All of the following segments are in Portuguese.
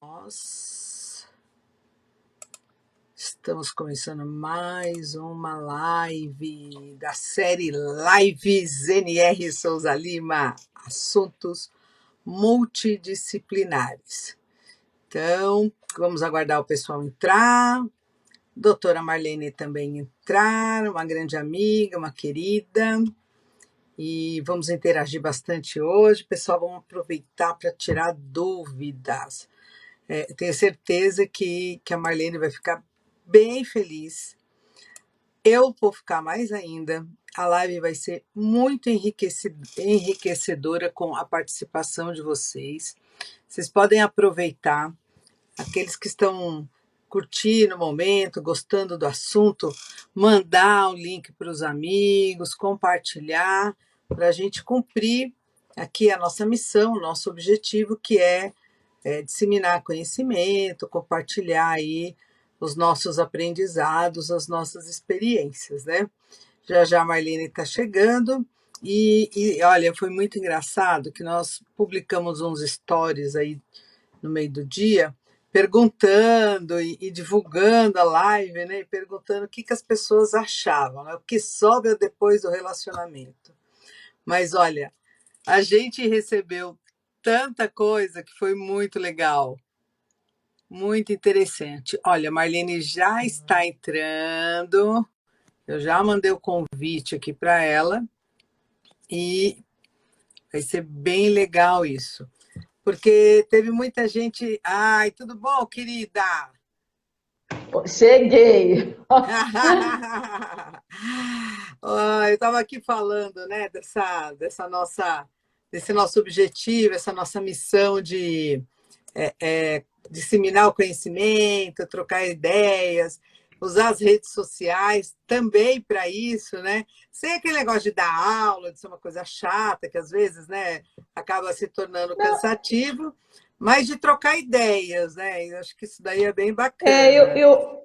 Nós estamos começando mais uma live da série Lives NR Souza Lima, assuntos multidisciplinares. Então, vamos aguardar o pessoal entrar, doutora Marlene também entrar, uma grande amiga, uma querida, e vamos interagir bastante hoje. Pessoal, vamos aproveitar para tirar dúvidas. Tenho certeza que a Marlene vai ficar bem feliz. Eu vou ficar mais ainda. A live vai ser muito enriquecedora com a participação de vocês. Vocês podem aproveitar, aqueles que estão curtindo o momento, gostando do assunto, mandar o link para os amigos, compartilhar, para a gente cumprir aqui a nossa missão, o nosso objetivo, que é disseminar conhecimento, compartilhar aí os nossos aprendizados, as nossas experiências, né? Já a Marlene está chegando e olha, foi muito engraçado que nós publicamos uns stories aí no meio do dia, perguntando e divulgando a live, né? E perguntando o que as pessoas achavam, né? O que sobra depois do relacionamento. Mas olha, a gente recebeu tanta coisa que foi muito legal, muito interessante. Olha, a Marlene já está entrando, eu já mandei o convite aqui para ela e vai ser bem legal isso, porque teve muita gente. Ai, tudo bom, querida? Cheguei! Eu estava aqui falando, né, desse nosso objetivo, essa nossa missão de disseminar o conhecimento, trocar ideias, usar as redes sociais também para isso, né? Sem aquele negócio de dar aula, de ser uma coisa chata, que às vezes, né, acaba se tornando cansativo, mas de trocar ideias, né? Eu acho que isso daí é bem É, eu, bacana. eu,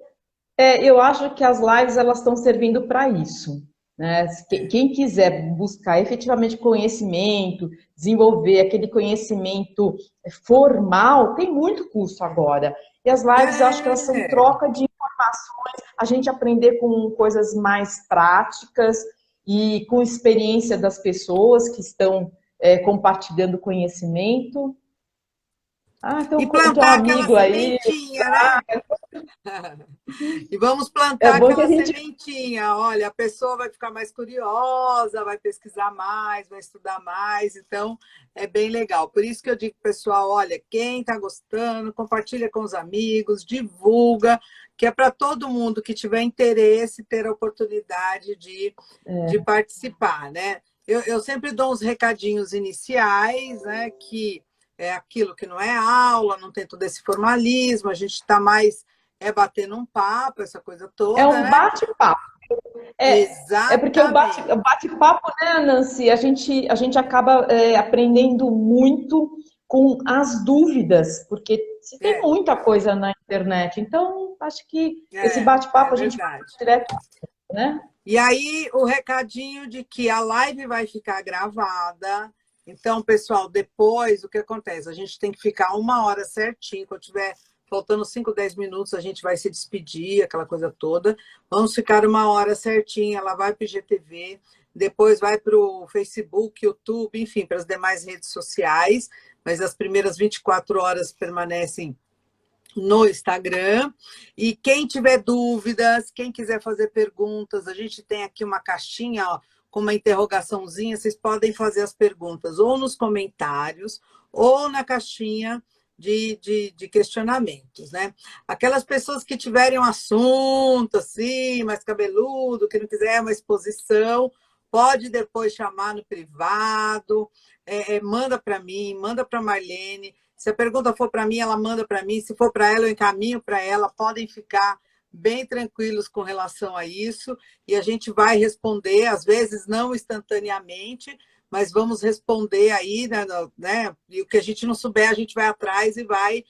eu acho que as lives elas estão servindo para isso, né? Quem quiser buscar efetivamente conhecimento, desenvolver aquele conhecimento formal, tem muito curso agora. E as lives, eu acho que elas são É, troca de informações, a gente aprender com coisas mais práticas e com experiência das pessoas que estão compartilhando conhecimento. Ah, e tem um plantar aquela amigo aí. sementinha, né? E vamos É plantar bom que a aquela gente. sementinha. Olha, a pessoa vai ficar mais curiosa, vai pesquisar mais, vai estudar mais. Então, é bem legal. Por isso que eu digo, pessoal, olha, quem está gostando, compartilha com os amigos, divulga, que é para todo mundo que tiver interesse ter a oportunidade de participar, né? Eu sempre dou uns recadinhos iniciais, né? Que é aquilo que não é aula, não tem todo esse formalismo, a gente está mais batendo um papo, essa coisa É toda, um né? bate-papo. É porque o Exatamente. bate-papo, né, Nancy? A gente acaba aprendendo muito com as dúvidas, porque se tem É, muita coisa na internet. Então, acho que esse é bate-papo a gente passa verdade. direto, né? E aí, o recadinho de que a live vai ficar gravada. Então, pessoal, depois, o que acontece? A gente tem que ficar 1 hora certinho. Quando tiver faltando 5, 10 minutos, a gente vai se despedir, aquela coisa toda. Vamos ficar 1 hora certinha. Ela vai para o IGTV, depois vai para o Facebook, YouTube, enfim, para as demais redes sociais. Mas as primeiras 24 horas permanecem no Instagram. E quem tiver dúvidas, quem quiser fazer perguntas, a gente tem aqui uma caixinha, ó, com uma interrogaçãozinha, vocês podem fazer as perguntas ou nos comentários ou na caixinha de questionamentos, né? Aquelas pessoas que tiverem um assunto assim, mais cabeludo, que não quiser uma exposição, pode depois chamar no privado, manda para mim, manda para a Marlene. Se a pergunta for para mim, ela manda para mim. Se for para ela, eu encaminho para ela. Podem ficar bem tranquilos com relação a isso. E a gente vai responder, às vezes não instantaneamente, mas vamos responder aí, né? E o que a gente não souber, a gente vai atrás e vai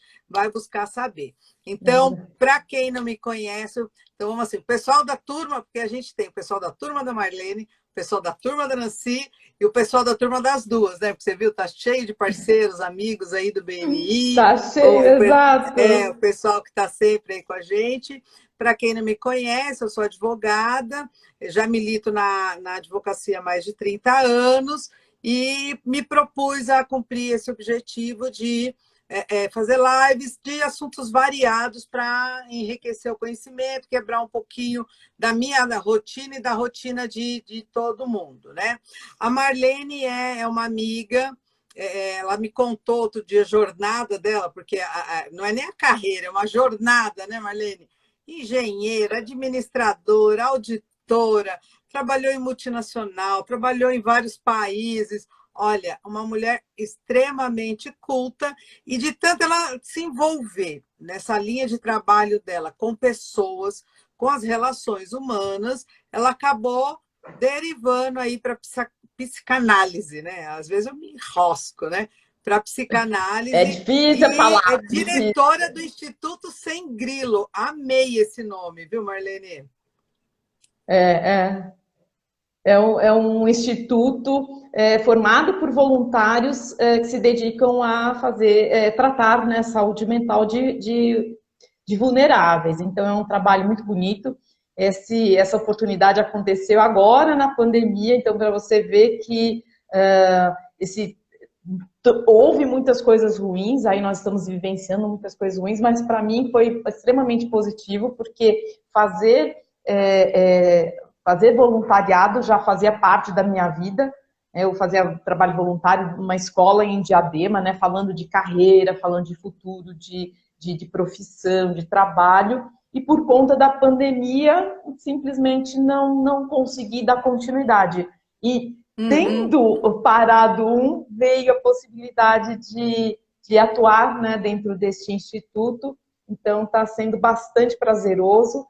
buscar saber. Então, para quem não me conhece, então vamos assim, o pessoal da turma, porque a gente tem o pessoal da turma da Marlene, o pessoal da turma da Nancy E o pessoal da turma das duas, né? Porque você viu, tá cheio de parceiros, amigos aí do BNI, Tá cheio, o exato. pessoal que está sempre aí com a gente. Para quem não me conhece, eu sou advogada, já milito na advocacia há mais de 30 anos e me propus a cumprir esse objetivo de fazer lives de assuntos variados para enriquecer o conhecimento, quebrar um pouquinho da minha rotina e da rotina de todo mundo, né? A Marlene é uma amiga, ela me contou outro dia a jornada dela, porque não é nem a carreira, é uma jornada, né, Marlene? Engenheira, administradora, auditora, trabalhou em multinacional, trabalhou em vários países. Olha, uma mulher extremamente culta e de tanto ela se envolver nessa linha de trabalho dela com pessoas, com as relações humanas, ela acabou derivando aí para psicanálise, né? Às vezes eu me enrosco, né? Para É psicanálise difícil a e é palavra, difícil. diretora do Instituto Sem Grilo. Amei esse nome, viu, Marlene? É, é um instituto formado por voluntários que se dedicam a tratar, né, saúde mental de vulneráveis. Então, é um trabalho muito bonito. Essa oportunidade aconteceu agora na pandemia, então, para você ver que esse houve muitas coisas ruins, aí nós estamos vivenciando muitas coisas ruins, mas para mim foi extremamente positivo, porque fazer, fazer voluntariado já fazia parte da minha vida. Eu fazia trabalho voluntário numa escola em Diadema, né, falando de carreira, falando de futuro, de profissão, de trabalho, e por conta da pandemia, simplesmente não consegui dar continuidade. E Uhum. tendo parado veio a possibilidade de atuar, né, dentro deste instituto, então está sendo bastante prazeroso.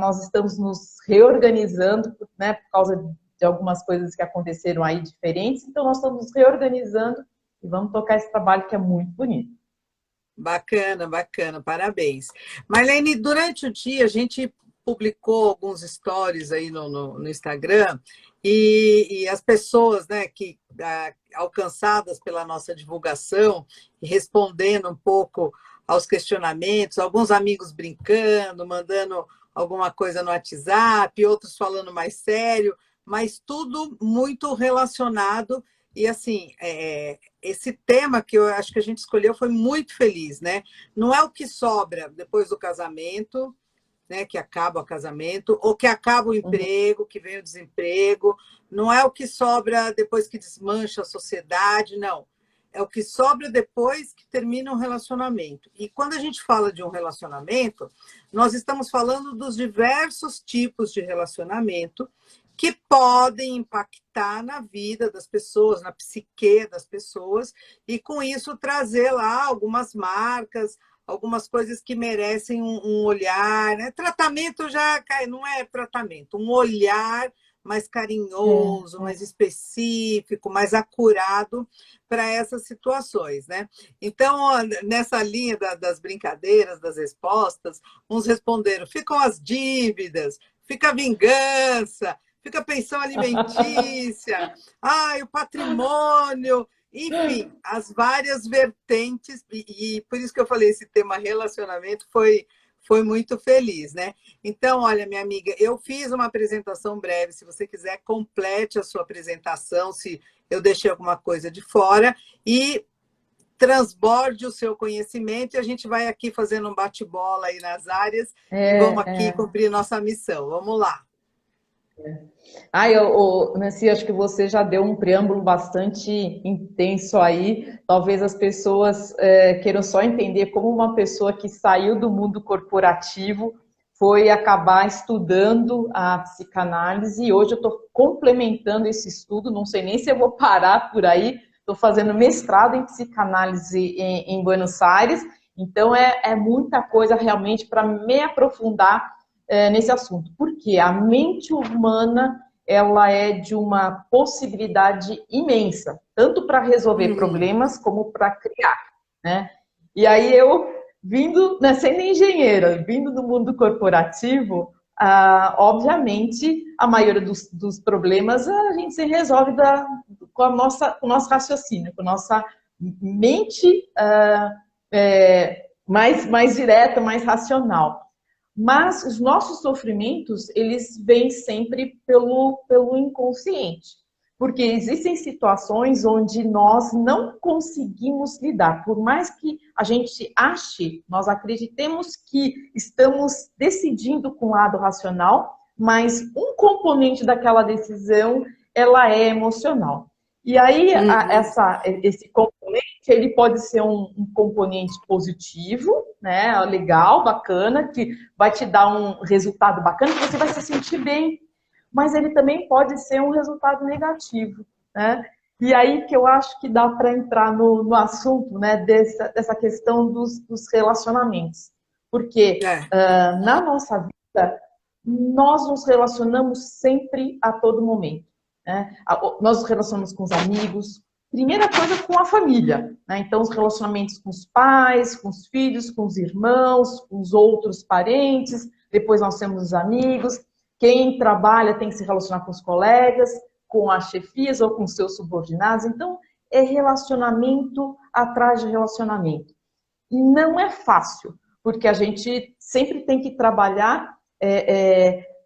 Nós estamos nos reorganizando, né, por causa de algumas coisas que aconteceram aí diferentes, então nós estamos nos reorganizando e vamos tocar esse trabalho que é muito bonito. Bacana, bacana, parabéns. Marlene, durante o dia a gente publicou alguns stories aí no Instagram e as pessoas, né, que alcançadas pela nossa divulgação e respondendo um pouco aos questionamentos, alguns amigos brincando, mandando alguma coisa no WhatsApp, outros falando mais sério, mas tudo muito relacionado e assim, esse tema que eu acho que a gente escolheu foi muito feliz, né? Não é o que sobra depois do casamento, né? Que acaba o casamento, ou que acaba o Uhum. emprego, que vem o desemprego, não é o que sobra depois que desmancha a sociedade, não. É o que sobra depois que termina um relacionamento. E quando a gente fala de um relacionamento, nós estamos falando dos diversos tipos de relacionamento que podem impactar na vida das pessoas, na psique das pessoas, e com isso trazer lá algumas marcas, algumas coisas que merecem um olhar, né? Tratamento já não é tratamento, um olhar mais carinhoso, mais específico, mais acurado para essas situações, né? Então, nessa linha das brincadeiras, das respostas, uns responderam: ficam as dívidas, fica a vingança, fica a pensão alimentícia, o patrimônio, enfim, as várias vertentes, e por isso que eu falei, esse tema relacionamento foi muito feliz, né? Então, olha, minha amiga, eu fiz uma apresentação breve, se você quiser, complete a sua apresentação, se eu deixei alguma coisa de fora, e transborde o seu conhecimento, e a gente vai aqui fazendo um bate-bola aí nas áreas, e vamos aqui É. cumprir nossa missão. Vamos lá. Nancy, acho que você já deu um preâmbulo bastante intenso aí. Talvez as pessoas queiram só entender como uma pessoa que saiu do mundo corporativo foi acabar estudando a psicanálise e hoje eu estou complementando esse estudo, não sei nem se eu vou parar por aí, estou fazendo mestrado em psicanálise em Buenos Aires, então é muita coisa realmente para me aprofundar nesse assunto, porque a mente humana ela é de uma possibilidade imensa, tanto para resolver Uhum. problemas como para criar, né? E aí eu, vindo, né, sendo engenheira, vindo do mundo corporativo, obviamente a maioria dos problemas a gente se resolve com o nosso raciocínio, com a nossa mente mais direta, mais racional. Mas os nossos sofrimentos, eles vêm sempre pelo inconsciente. Porque existem situações onde nós não conseguimos lidar. Por mais que a gente ache, nós acreditemos que estamos decidindo com o lado racional, mas um componente daquela decisão, ela é emocional. E aí, esse componente, ele pode ser um componente positivo, né, legal, bacana, que vai te dar um resultado bacana, que você vai se sentir bem. Mas ele também pode ser um resultado negativo, né? E aí que eu acho que dá para entrar no assunto, né, dessa questão dos relacionamentos. Porque na nossa vida, nós nos relacionamos sempre a todo momento. Né? Nós nos relacionamos com os amigos, primeira coisa com a família. Né? Então, os relacionamentos com os pais, com os filhos, com os irmãos, com os outros parentes, depois nós temos os amigos. Quem trabalha tem que se relacionar com os colegas, com as chefias ou com seus subordinados. Então, é relacionamento atrás de relacionamento. E não é fácil, porque a gente sempre tem que trabalhar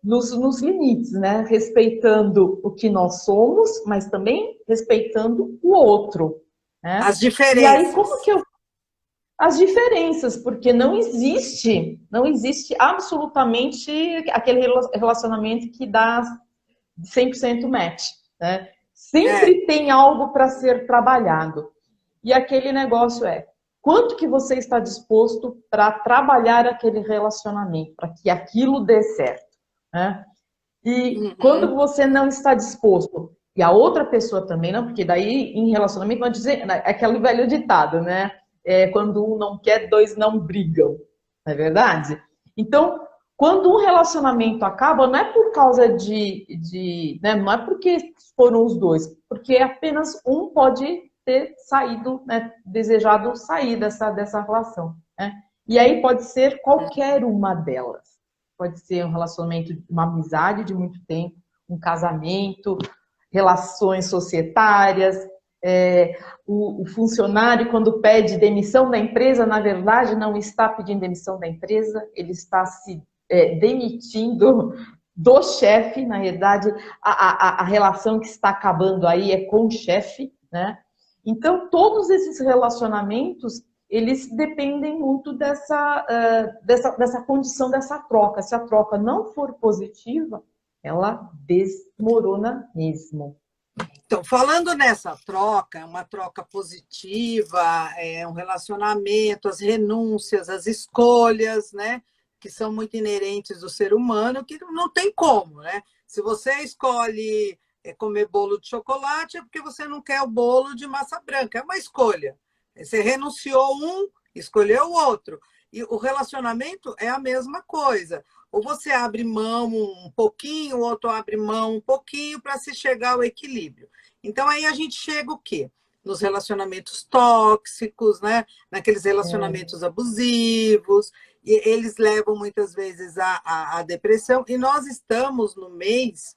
nos limites, né? Respeitando o que nós somos, mas também respeitando o outro. Né? As diferenças. E aí, como que eu... As diferenças, porque não existe absolutamente aquele relacionamento que dá 100% match. Né? Sempre tem algo para ser trabalhado. E aquele negócio quanto que você está disposto para trabalhar aquele relacionamento, para que aquilo dê certo. Né? E quando você não está disposto, e a outra pessoa também não, porque daí em relacionamento vai dizer, é aquele velho ditado, né? Quando um não quer, dois não brigam. Não é verdade? Então, quando um relacionamento acaba, não é por causa né, não é porque foram os dois, porque apenas um pode ter saído, né, desejado sair dessa relação. Né? E aí pode ser qualquer uma delas. Pode ser um relacionamento, uma amizade de muito tempo, um casamento, relações societárias. O funcionário, quando pede demissão da empresa, na verdade, não está pedindo demissão da empresa, ele está se demitindo do chefe. Na verdade, a relação que está acabando aí é com o chefe, né? Então, todos esses relacionamentos, eles dependem muito dessa condição, dessa troca. Se a troca não for positiva, ela desmorona mesmo. Então, falando nessa troca, uma troca positiva, um relacionamento, as renúncias, as escolhas, né, que são muito inerentes do ser humano, que não tem como, né? Se você escolhe comer bolo de chocolate, é porque você não quer o bolo de massa branca, é uma escolha. Você renunciou um, escolheu o outro. E o relacionamento é a mesma coisa. Ou você abre mão um pouquinho, o outro abre mão um pouquinho para se chegar ao equilíbrio. Então, aí a gente chega o quê? Nos relacionamentos tóxicos, né? Naqueles relacionamentos abusivos, e eles levam muitas vezes à depressão. E nós estamos no mês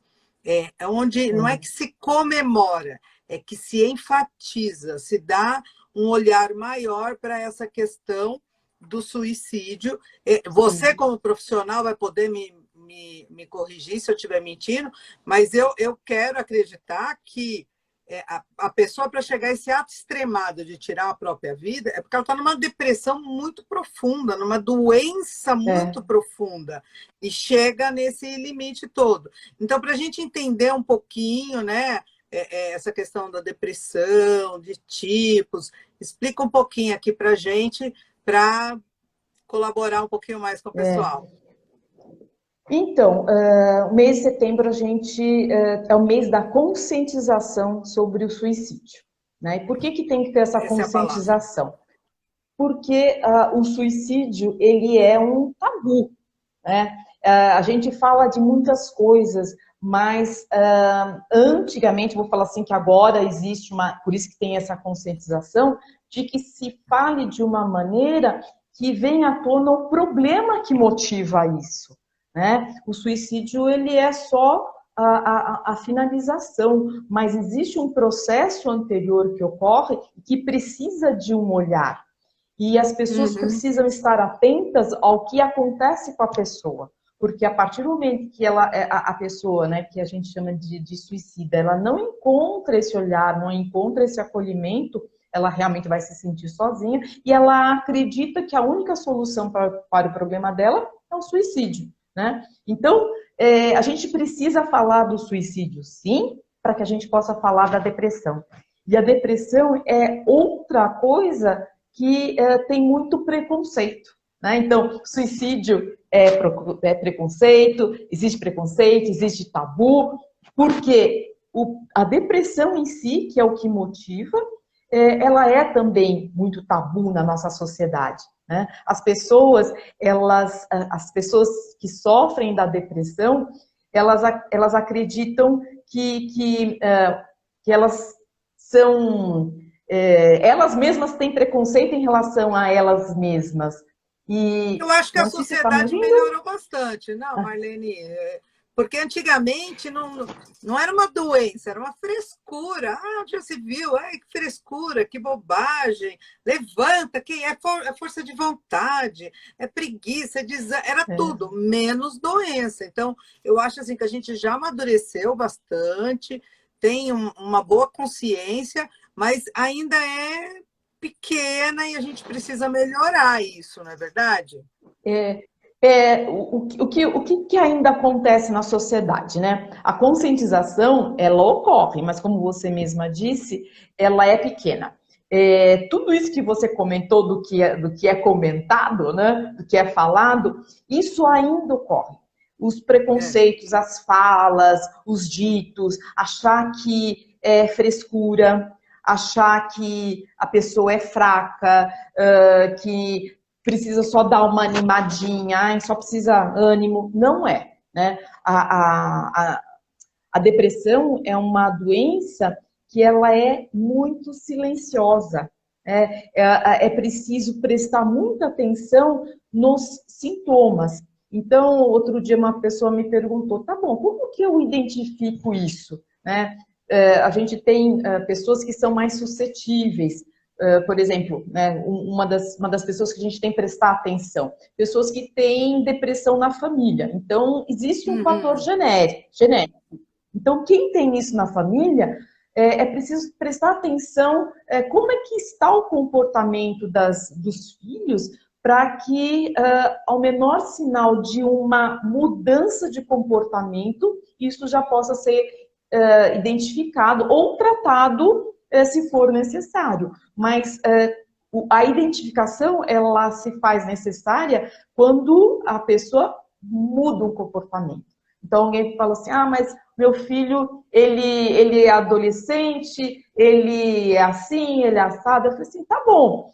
onde não é que se comemora, é que se enfatiza, se dá um olhar maior para essa questão do suicídio. Você, como profissional, vai poder me corrigir se eu estiver mentindo, mas eu quero acreditar que a pessoa, para chegar a esse ato extremado de tirar a própria vida, é porque ela está numa depressão muito profunda, numa doença muito profunda, e chega nesse limite todo. Então, para a gente entender um pouquinho, né, essa questão da depressão, de tipos, explica um pouquinho aqui para a gente, para colaborar um pouquinho mais com o pessoal. Então, o mês de setembro é o mês da conscientização sobre o suicídio. Né? E por que tem que ter essa conscientização? Porque o suicídio, ele é um tabu. Né? A gente fala de muitas coisas, mas antigamente, vou falar assim, que agora existe por isso que tem essa conscientização, de que se fale de uma maneira que venha à tona o problema que motiva isso. Né? O suicídio, ele é só a finalização, mas existe um processo anterior que ocorre que precisa de um olhar. E as pessoas Uhum. precisam estar atentas ao que acontece com a pessoa. Porque a partir do momento que a pessoa, né, que a gente chama de suicida, ela não encontra esse olhar, não encontra esse acolhimento, ela realmente vai se sentir sozinha e ela acredita que a única solução para o problema dela é o suicídio, né? Então, a gente precisa falar do suicídio, sim, para que a gente possa falar da depressão. E a depressão é outra coisa que tem muito preconceito, né? Então, suicídio é preconceito, existe tabu, porque a depressão em si, que é o que motiva, ela é também muito tabu na nossa sociedade, né? As pessoas que sofrem da depressão, elas acreditam que elas são... elas mesmas têm preconceito em relação a elas mesmas. Eu E acho que a não sei se você está me sociedade ouvindo. melhorou bastante, não, Marlene? Porque antigamente não era uma doença, era uma frescura. Ah, onde já se viu? Ai, que frescura, que bobagem. Levanta, quem é força de vontade, é preguiça, era É. tudo, menos doença. Então, eu acho assim que a gente já amadureceu bastante, tem uma boa consciência, mas ainda é pequena e a gente precisa melhorar isso, não é verdade? É, o que ainda acontece na sociedade, né? A conscientização, ela ocorre, mas como você mesma disse, ela é pequena. Tudo isso que você comentou do que é comentado, né? Do que é falado, isso ainda ocorre. Os É. preconceitos, as falas, os ditos, achar que é frescura, achar que a pessoa é fraca, que precisa só dar uma animadinha, só precisa ânimo. Não é, né? A depressão é uma doença que ela é muito silenciosa. É preciso prestar muita atenção nos sintomas. Então, outro dia uma pessoa me perguntou, tá bom, como que eu identifico isso? Né? A gente tem pessoas que são mais suscetíveis, por exemplo, né, uma das pessoas que a gente tem que prestar atenção, pessoas que têm depressão na família. Então, existe um fator Uhum. genético. Então, quem tem isso na família, é preciso prestar atenção como é que está o comportamento dos filhos para que, ao menor sinal de uma mudança de comportamento, isso já possa ser identificado ou tratado se for necessário. Mas a identificação, ela se faz necessária quando a pessoa muda o comportamento. Então, alguém fala assim, mas meu filho, ele é adolescente, ele é assim, ele é assado. Eu falei assim, tá bom.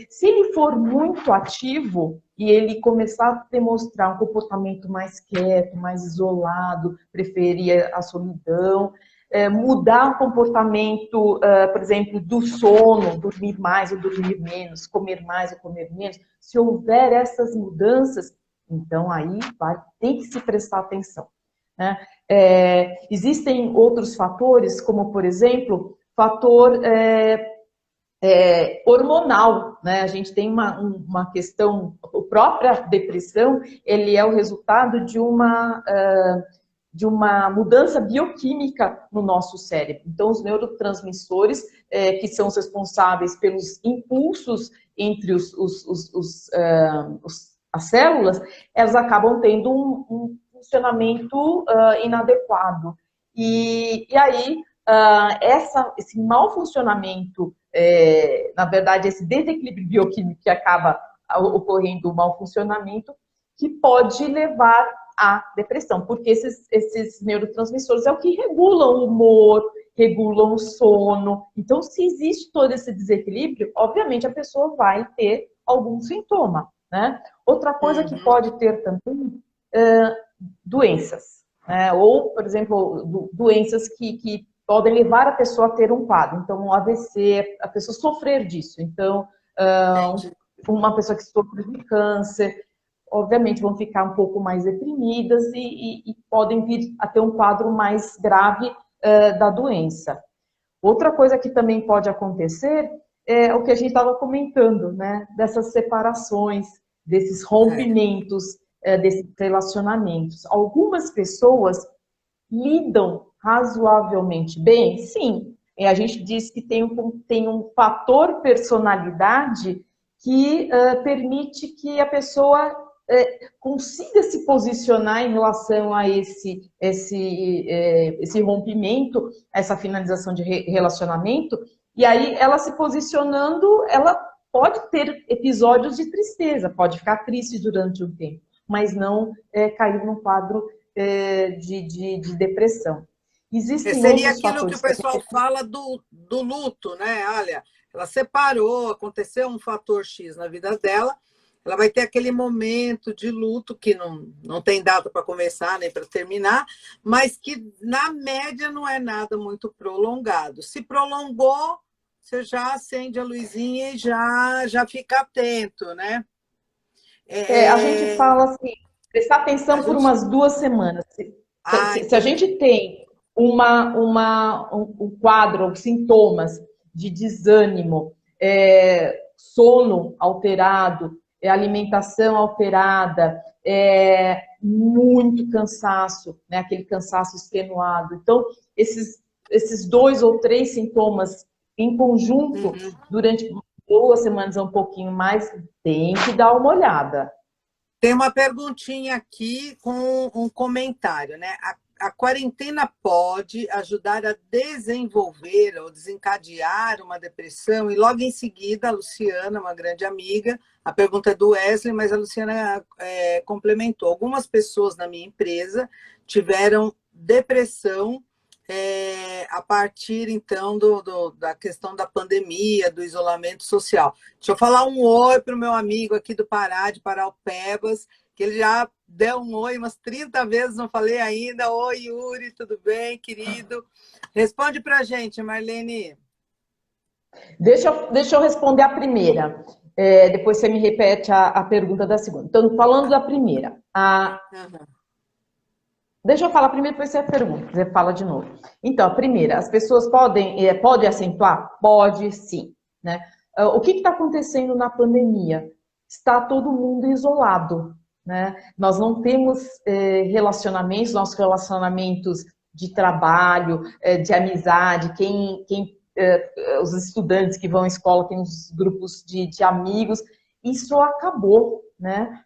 Se ele for muito ativo e ele começar a demonstrar um comportamento mais quieto, mais isolado, preferir a solidão, mudar o comportamento, por exemplo, do sono, dormir mais ou dormir menos, comer mais ou comer menos. Se houver essas mudanças, então aí tem que se prestar atenção, né? Existem outros fatores, como por exemplo, fator hormonal, né? A gente tem uma questão, a própria depressão, ele é o resultado de uma mudança bioquímica no nosso cérebro. Então, os neurotransmissores, que são os responsáveis pelos impulsos entre as células, elas acabam tendo um funcionamento inadequado. E aí, esse mau funcionamento, na verdade, esse desequilíbrio bioquímico que acaba ocorrendo, o mau funcionamento, que pode levar à depressão, porque esses neurotransmissores é o que regulam o humor, regulam o sono. Então, se existe todo esse desequilíbrio, obviamente a pessoa vai ter algum sintoma, né? Outra coisa que Uhum. pode ter também, doenças, né? Ou, por exemplo, doenças que podem levar a pessoa a ter um quadro. Então, um AVC, a pessoa sofrer disso. Então, Entendi. uma pessoa que sofre de câncer, obviamente vão ficar um pouco mais deprimidas e podem vir a ter um quadro mais grave da doença. Outra coisa que também pode acontecer é o que a gente estava comentando, né? Dessas separações, desses rompimentos, desses relacionamentos. Algumas pessoas lidam razoavelmente bem, sim. A gente diz que tem um fator personalidade que permite que a pessoa consiga se posicionar em relação a esse rompimento, essa finalização de relacionamento, e aí ela se posicionando, ela pode ter episódios de tristeza, pode ficar triste durante um tempo, mas não cair num quadro de depressão. Existem Seria outros aquilo que o fatores também. pessoal fala do luto, né? Olha, ela separou, aconteceu um fator X na vida dela, ela vai ter aquele momento de luto que não tem data para começar nem para terminar, mas que na média não é nada muito prolongado. Se prolongou, você já acende a luzinha e já fica atento, né? A gente fala assim, prestar A atenção por gente... umas 2 semanas. Se a Entendi. gente tem um quadro, sintomas de desânimo, sono alterado, alimentação alterada, muito cansaço, né, aquele cansaço extenuado. Então, esses 2 ou 3 sintomas em conjunto, durante 2 semanas ou um pouquinho mais, tem que dar uma olhada. Tem uma perguntinha aqui com um comentário, né? A quarentena pode ajudar a desenvolver ou desencadear uma depressão? E logo em seguida, a Luciana, uma grande amiga, a pergunta é do Wesley, mas a Luciana complementou. Algumas pessoas na minha empresa tiveram depressão a partir, então, da questão da pandemia, do isolamento social. Deixa eu falar um oi para o meu amigo aqui do Pará, de Paraupebas, que ele já deu um oi umas 30 vezes, não falei ainda. Oi, Yuri, tudo bem, querido? Responde para a gente, Marlene. Deixa eu responder a primeira. Depois você me repete a pergunta da segunda. Então, falando da primeira. Deixa eu falar primeiro, depois você pergunta, você fala de novo. Então, a primeira, as pessoas podem acentuar? Pode, sim. Né? O que está acontecendo na pandemia? Está todo mundo isolado. Né? Nós não temos relacionamentos, nossos relacionamentos de trabalho, de amizade, os estudantes que vão à escola têm os grupos de amigos, isso acabou. Né?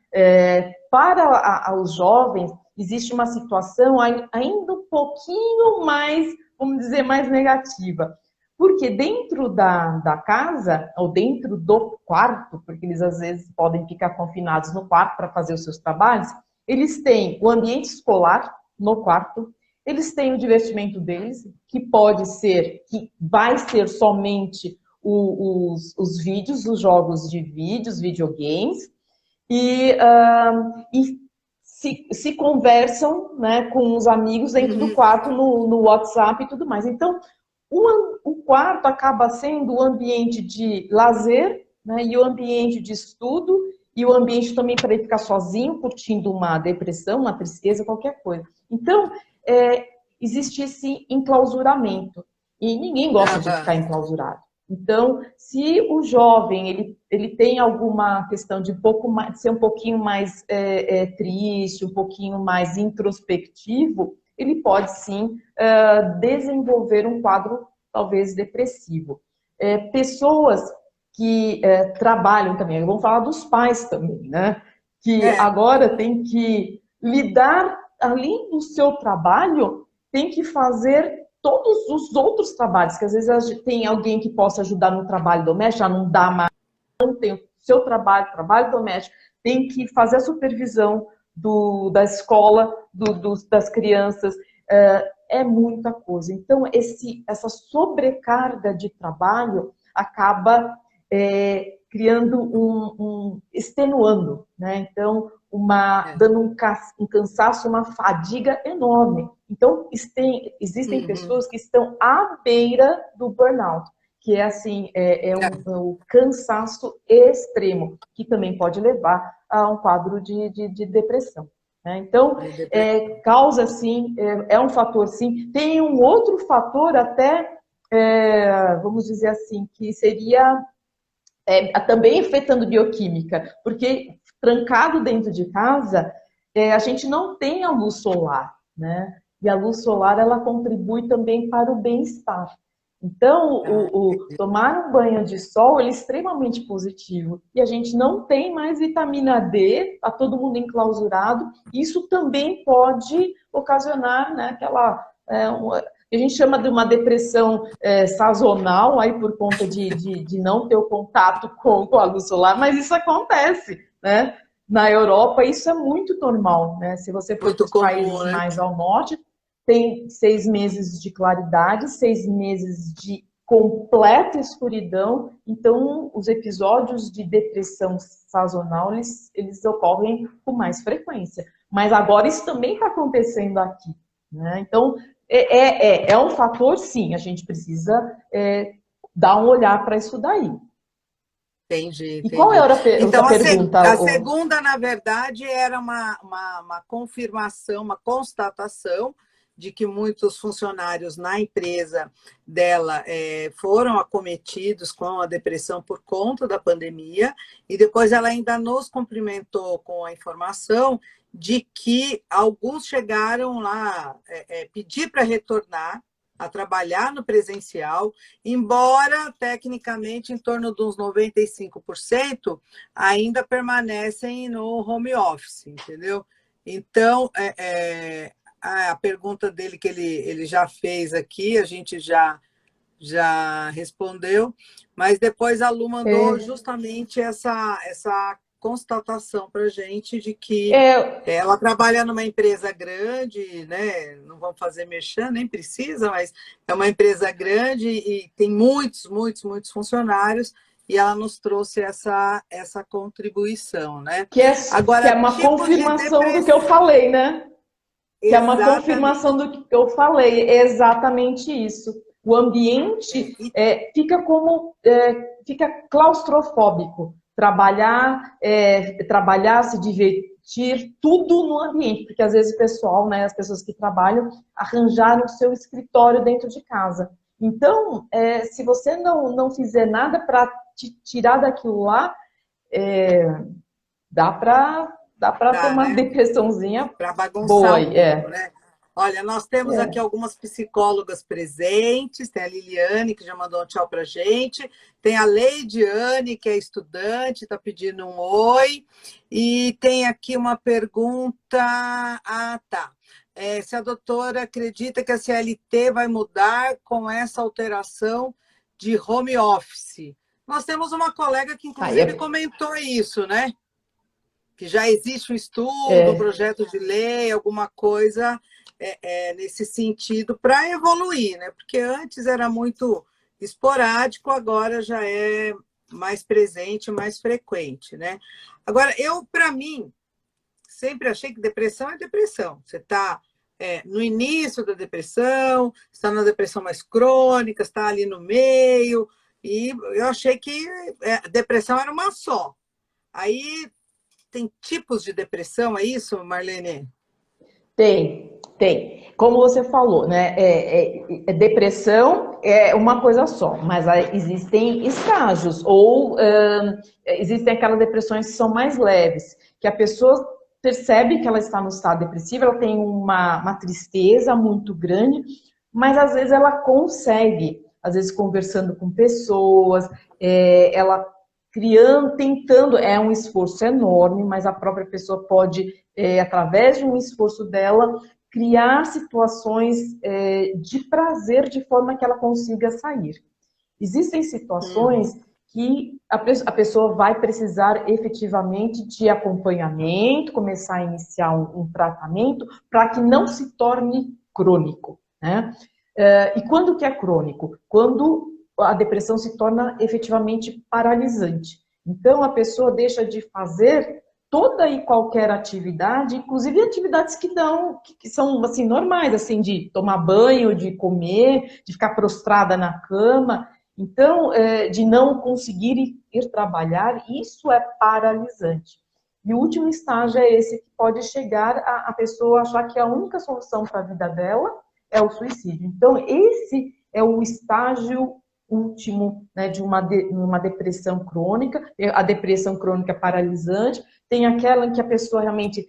Para os jovens, existe uma situação ainda um pouquinho mais, vamos dizer, mais negativa. Porque dentro da casa, ou dentro do quarto, porque eles às vezes podem ficar confinados no quarto para fazer os seus trabalhos, eles têm o ambiente escolar no quarto, eles têm o divertimento deles, que vai ser somente os vídeos, os jogos de vídeos, videogames, e se conversam, né, com os amigos dentro do quarto, no WhatsApp e tudo mais. Então, o quarto acaba sendo o ambiente de lazer, né, e o ambiente de estudo, e o ambiente também para ele ficar sozinho, curtindo uma depressão, uma tristeza, qualquer coisa. Então, existe esse enclausuramento. E ninguém gosta de ficar enclausurado. Então, se o jovem ele tem alguma questão de ser um pouquinho mais triste, um pouquinho mais introspectivo, ele pode sim desenvolver um quadro talvez depressivo. Pessoas que trabalham também, vamos falar dos pais também, né? Que agora tem que lidar, além do seu trabalho, tem que fazer todos os outros trabalhos, que às vezes tem alguém que possa ajudar no trabalho doméstico, já não dá mais, não tem o seu trabalho doméstico, tem que fazer a supervisão da escola, das crianças, é muita coisa. Então, essa sobrecarga de trabalho acaba criando extenuando, né? Então, dando um cansaço, uma fadiga enorme. Então, existem pessoas que estão à beira do burnout. que é assim, um cansaço extremo, que também pode levar a um quadro de depressão. Né? Então, causa sim, é um fator sim. Tem um outro fator até, vamos dizer assim, que seria também afetando bioquímica, porque trancado dentro de casa, a gente não tem a luz solar, né? E a luz solar, ela contribui também para o bem-estar. Então, o tomar um banho de sol, ele é extremamente positivo. E a gente não tem mais vitamina D, está todo mundo enclausurado. Isso também pode ocasionar, né, aquela... a gente chama de uma depressão sazonal, aí por conta de não ter o contato com a luz solar, mas isso acontece, né? Na Europa, isso é muito normal, né? Se você for para Muito os comum, países né? mais ao norte, tem 6 meses de claridade, 6 meses de completa escuridão. Então, os episódios de depressão sazonal, eles ocorrem com mais frequência. Mas agora isso também está acontecendo aqui, né? Então, é um fator, sim, a gente precisa dar um olhar para isso daí. Entendi, E qual é entendi. a outra Então, pergunta? a segunda, na verdade, era uma confirmação, uma constatação de que muitos funcionários na empresa dela foram acometidos com a depressão por conta da pandemia, e depois ela ainda nos cumprimentou com a informação de que alguns chegaram lá pedir para retornar a trabalhar no presencial, embora tecnicamente em torno de uns 95% ainda permanecem no home office, entendeu? Então, a pergunta dele que ele já fez aqui, a gente já respondeu, mas depois a Lu mandou justamente essa constatação para a gente de que ela trabalha numa empresa grande, né? Não vamos fazer merchan, nem precisa, mas é uma empresa grande e tem muitos funcionários, e ela nos trouxe essa contribuição, né? Que é Agora, uma tipos de confirmação do que eu depressão. falei, né? Que é uma confirmação Exatamente. do que eu falei, é exatamente isso. O ambiente fica fica claustrofóbico. Trabalhar, se divertir, tudo no ambiente, porque às vezes o pessoal, né, as pessoas que trabalham, arranjaram o seu escritório dentro de casa. Então, se você não fizer nada para te tirar daquilo lá, dá para ter Tá, uma né? depressãozinha Para boa bagunçar um aí. pouco, né? Olha, nós temos aqui É. algumas psicólogas presentes, tem a Liliane, que já mandou um tchau para a gente, tem a Leidiane, que é estudante, está pedindo um oi, e tem aqui uma pergunta, tá. Se a doutora acredita que a CLT vai mudar com essa alteração de home office. Nós temos uma colega que, inclusive, comentou isso, né? Que já existe um estudo, um projeto de lei, alguma coisa nesse sentido para evoluir, né? Porque antes era muito esporádico, agora já é mais presente, mais frequente, né? Agora, para mim, sempre achei que depressão é depressão. Você está no início da depressão, está na depressão mais crônica, está ali no meio, e eu achei que depressão era uma só. Aí tem tipos de depressão, é isso, Marlene? Tem. Como você falou, né? Depressão é uma coisa só, mas existem estágios, ou existem aquelas depressões que são mais leves, que a pessoa percebe que ela está no estado depressivo, ela tem uma tristeza muito grande, mas às vezes ela consegue, às vezes conversando com pessoas, ela criando, tentando, é um esforço enorme, mas a própria pessoa pode, através de um esforço dela, criar situações de prazer de forma que ela consiga sair. Existem situações que a pessoa vai precisar efetivamente de acompanhamento, começar a iniciar um tratamento para que não se torne crônico, né? E quando que é crônico? Quando a depressão se torna efetivamente paralisante. Então, a pessoa deixa de fazer toda e qualquer atividade, inclusive atividades que são assim normais, assim, de tomar banho, de comer, de ficar prostrada na cama. Então, de não conseguir ir trabalhar, isso é paralisante. E o último estágio é esse que pode chegar a pessoa achar que a única solução para a vida dela é o suicídio. Então, esse é o estágio último, né, de uma depressão crônica. A depressão crônica paralisante, tem aquela em que a pessoa realmente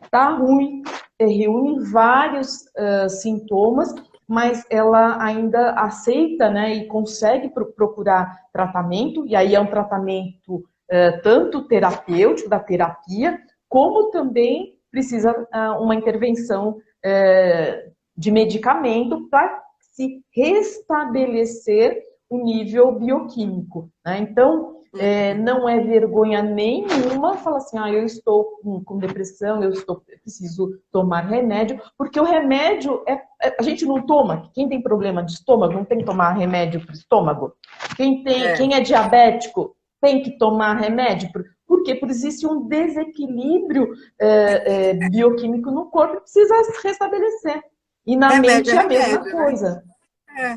está ruim, reúne vários sintomas, mas ela ainda aceita, né, e consegue procurar tratamento, e aí é um tratamento tanto terapêutico, da terapia, como também precisa uma intervenção de medicamento para se restabelecer o nível bioquímico, né? Então, não é vergonha nenhuma falar assim, eu estou com depressão, preciso tomar remédio, porque o remédio, a gente não toma. Quem tem problema de estômago não tem que tomar remédio para o estômago. Quem é diabético tem que tomar remédio. Por quê? Porque existe um desequilíbrio bioquímico no corpo que precisa se restabelecer. E na Remédio mente é é a mesma remédio, né? coisa.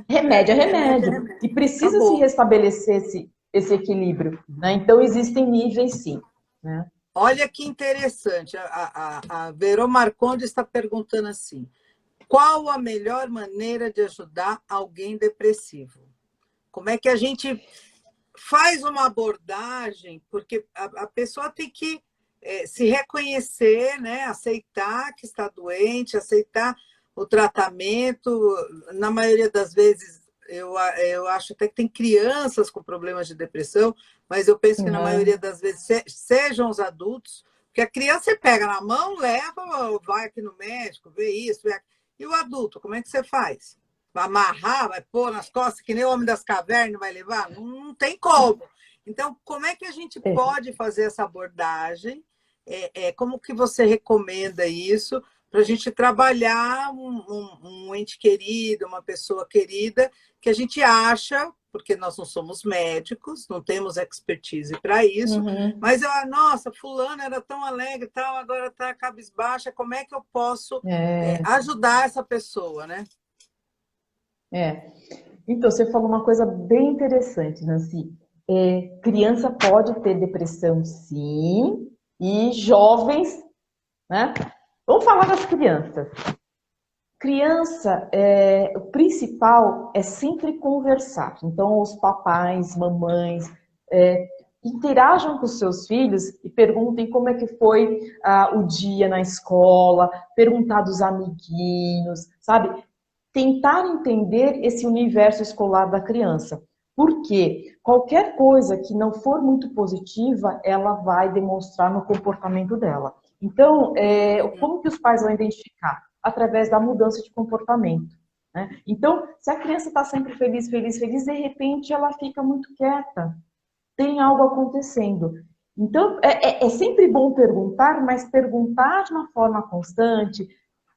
Remédio é remédio. E precisa se Acabou. restabelecer esse equilíbrio, né? Então, existem níveis, sim. Né? Olha que interessante. A Verô Marconde está perguntando assim: qual a melhor maneira de ajudar alguém depressivo? Como é que a gente faz uma abordagem? Porque a pessoa tem que se reconhecer, né? Aceitar que está doente, aceitar o tratamento. Na maioria das vezes, eu acho até que tem crianças com problemas de depressão, mas eu penso que na maioria das vezes sejam os adultos, porque a criança você pega na mão, leva, vai aqui no médico, vê isso, vê aquilo. E o adulto, como é que você faz? Vai amarrar, vai pôr nas costas, que nem o homem das cavernas vai levar? Não tem como. Então, como é que a gente pode fazer essa abordagem? Como que você recomenda isso para a gente trabalhar um ente querido, uma pessoa querida, que a gente acha, porque nós não somos médicos, não temos expertise para isso, mas nossa, fulano era tão alegre, tal, agora está cabisbaixa, como é que eu posso ajudar essa pessoa, né? Então, você falou uma coisa bem interessante, Nancy. Criança pode ter depressão, sim, e jovens, né? Vamos falar das crianças. Criança, o principal é sempre conversar. Então, os papais, mamães, interajam com os seus filhos e perguntem como é que foi o dia na escola, perguntar dos amiguinhos, sabe? Tentar entender esse universo escolar da criança. Porque qualquer coisa que não for muito positiva, ela vai demonstrar no comportamento dela. Então, como que os pais vão identificar? Através da mudança de comportamento. Né? Então, se a criança está sempre feliz, feliz, feliz, de repente ela fica muito quieta. Tem algo acontecendo. Então, é sempre bom perguntar, mas perguntar de uma forma constante,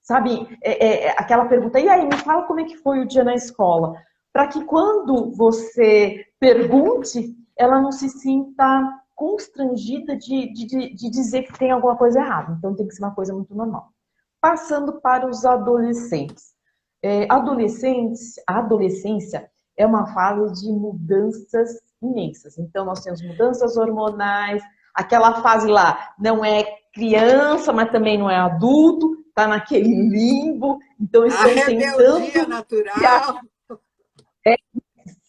sabe? Aquela pergunta, e aí, me fala como é que foi o dia na escola? Para que quando você pergunte, ela não se sinta constrangida de dizer que tem alguma coisa errada. Então, tem que ser uma coisa muito normal. Passando para os adolescentes. A adolescência é uma fase de mudanças imensas. Então, nós temos mudanças hormonais, aquela fase lá não é criança, mas também não é adulto, está naquele limbo, então estão rebeldia tentando natural.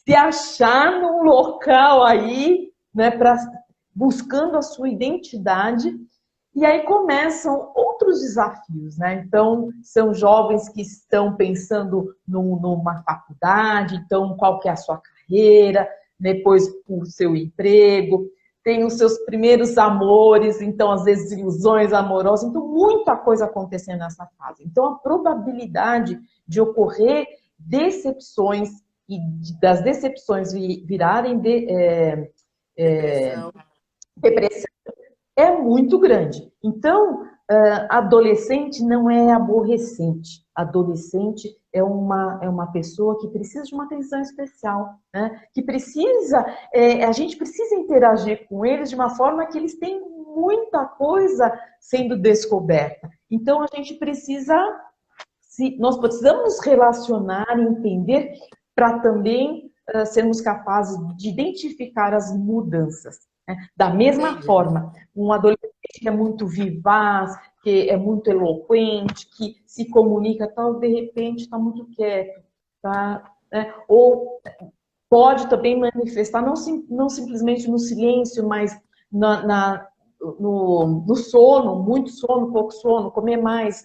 Se achar num local aí, né, buscando a sua identidade. E aí começam outros desafios, né? Então, são jovens que estão pensando numa faculdade, então, qual que é a sua carreira, depois o seu emprego, tem os seus primeiros amores, então, às vezes, ilusões amorosas, então, muita coisa acontecendo nessa fase. Então, a probabilidade de ocorrer decepções e das decepções virarem depressão é muito grande. Então, adolescente não é aborrecente. Adolescente é uma pessoa que precisa de uma atenção especial, né? Que precisa, a gente precisa interagir com eles de uma forma que eles têm muita coisa sendo descoberta. Então, a gente nós precisamos nos relacionar e entender para também sermos capazes de identificar as mudanças. Né? Da mesma Entendi. forma, um adolescente que é muito vivaz, que é muito eloquente, que se comunica tal, de repente está muito quieto, tá? Ou pode também manifestar, não simplesmente no silêncio, mas no sono, muito sono, pouco sono, comer mais